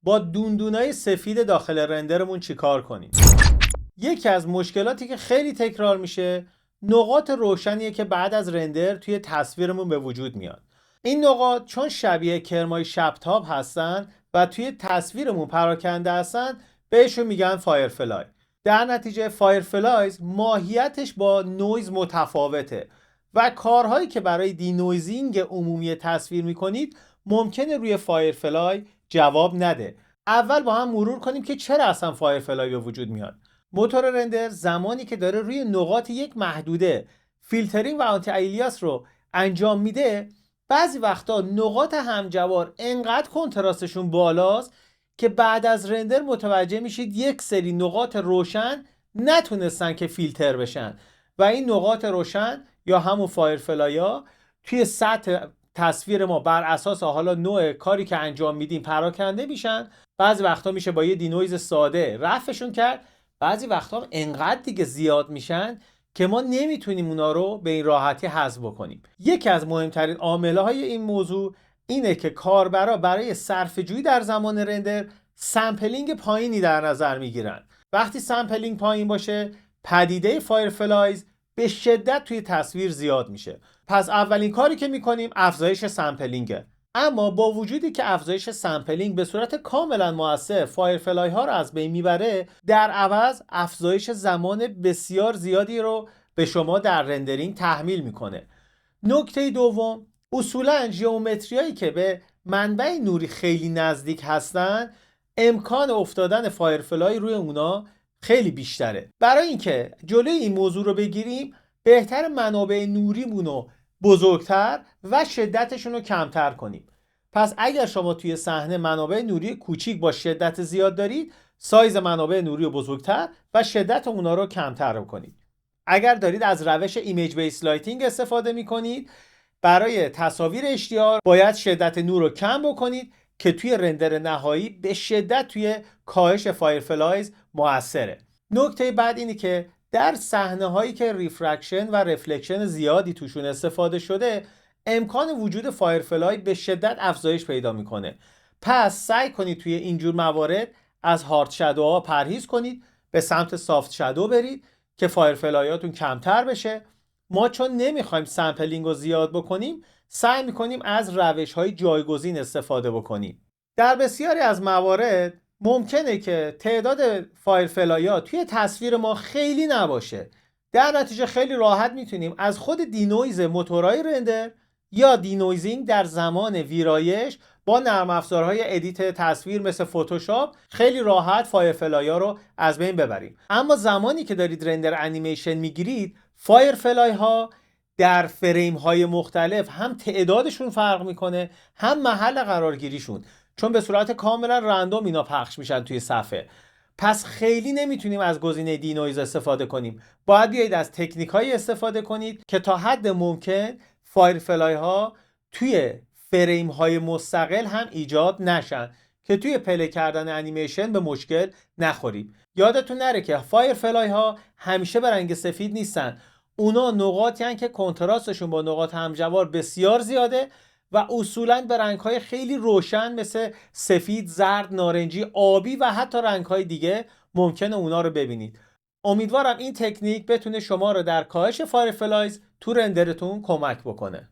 با دوندونای سفید داخل رندرمون چیکار کنیم. یکی از مشکلاتی که خیلی تکرار میشه نقاط روشنیه که بعد از رندر توی تصویرمون به وجود میاد. این نقاط چون شبیه کرمای شبتاب هستن و توی تصویرمون پراکنده هستن بهشون میگن فایرفلای. در نتیجه فایرفلایز ماهیتش با نویز متفاوته و کارهایی که برای دینویزینگ عمومی تصویر میکنید ممکنه روی فایرفلای جواب نده. اول با هم مرور کنیم که چرا اصلا فایرفلای به وجود میاد. موتور رندر زمانی که داره روی نقاط یک محدوده فیلترینگ و آنتی ایلیاس رو انجام میده، بعضی وقتا نقاط همجوار انقدر کنتراستشون بالاست که بعد از رندر متوجه میشید یک سری نقاط روشن نتونستن که فیلتر بشن و این نقاط روشن یا همون فایرفلایا توی سطح تصویر ما بر اساس حالا نوع کاری که انجام میدیم پراکنده میشن. بعضی وقتا میشه با یه دینویز ساده رفعشون کرد، بعضی وقتا انقدر دیگه زیاد میشن که ما نمیتونیم اونا رو به این راحتی حذف بکنیم. یکی از مهمترین عامل‌های این موضوع اینه که کاربرا برای صرفه‌جویی در زمان رندر سمپلینگ پایینی در نظر میگیرن. وقتی سمپلینگ پایین باشه پدیده فایرفلایز به شدت توی تصویر زیاد میشه. پس اولین کاری که میکنیم افزایش سمپلینگه. اما با وجودی که افزایش سمپلینگ به صورت کاملا مؤثر فایرفلای ها رو از بین میبره، در عوض افزایش زمان بسیار زیادی رو به شما در رندرینگ تحمیل میکنه. نکته دوم، اصولا ژئومتریایی که به منبع نوری خیلی نزدیک هستن امکان افتادن فایرفلای روی اونا خیلی بیشتره. برای اینکه جلوی این موضوع رو بگیریم بهتر منابع نوریمون رو بزرگتر و شدتشون رو کمتر کنیم. پس اگر شما توی صحنه منابع نوری کوچیک با شدت زیاد دارید، سایز منابع نوری رو بزرگتر و شدت اونا رو کمتر کنید. اگر دارید از روش ایمیج بیس لایتینگ استفاده می‌کنید، برای تصاویر HDR باید شدت نور رو کم بکنید که توی رندر نهایی به شدت توی کاهش فایرفلایز موثره. نکته بعد اینه که در صحنه هایی که ریفرکشن و رفلکشن زیادی توشون استفاده شده امکان وجود فایرفلای به شدت افزایش پیدا میکنه. پس سعی کنید توی اینجور موارد از هارد شادوها پرهیز کنید، به سمت سافت شادو برید که فایرفلایاتون کمتر بشه. ما چون نمیخوایم سمپلینگ رو زیاد بکنیم سعی میکنیم از روش های جایگزین استفاده بکنیم. در بسیاری از موارد ممکنه که تعداد فایرفلایا توی تصویر ما خیلی نباشه. در نتیجه خیلی راحت میتونیم از خود دینویز موتورهای رندر یا دینویزینگ در زمان ویرایش با نرم افزارهای ادیت تصویر مثل فتوشاپ خیلی راحت فایرفلایا رو از بین ببریم. اما زمانی که دارید رندر انیمیشن میگیرید فایرفلای ها در فریم های مختلف هم تعدادشون فرق میکنه هم محل قرارگیریشون، چون به صورت کاملا رندوم اینا پخش میشن توی صفحه. پس خیلی نمیتونیم از گزینه دینویز استفاده کنیم. باید بیایید از تکنیک های استفاده کنید که تا حد ممکن فایرفلای ها توی فریم های مستقل هم ایجاد نشن که توی پلی کردن انیمیشن به مشکل نخوریم. یادتون نره که فایرفلای ها همیشه به رنگ سفید نیستن. اونا نقاطی هستن که کنتراستشون با نقاط همجوار بسیار زیاده و اصولاً به رنگ‌های خیلی روشن مثل سفید، زرد، نارنجی، آبی و حتی رنگ‌های دیگه ممکنه اونا رو ببینید. امیدوارم این تکنیک بتونه شما رو در کاهش فایرفلایز تو رندرتون کمک بکنه.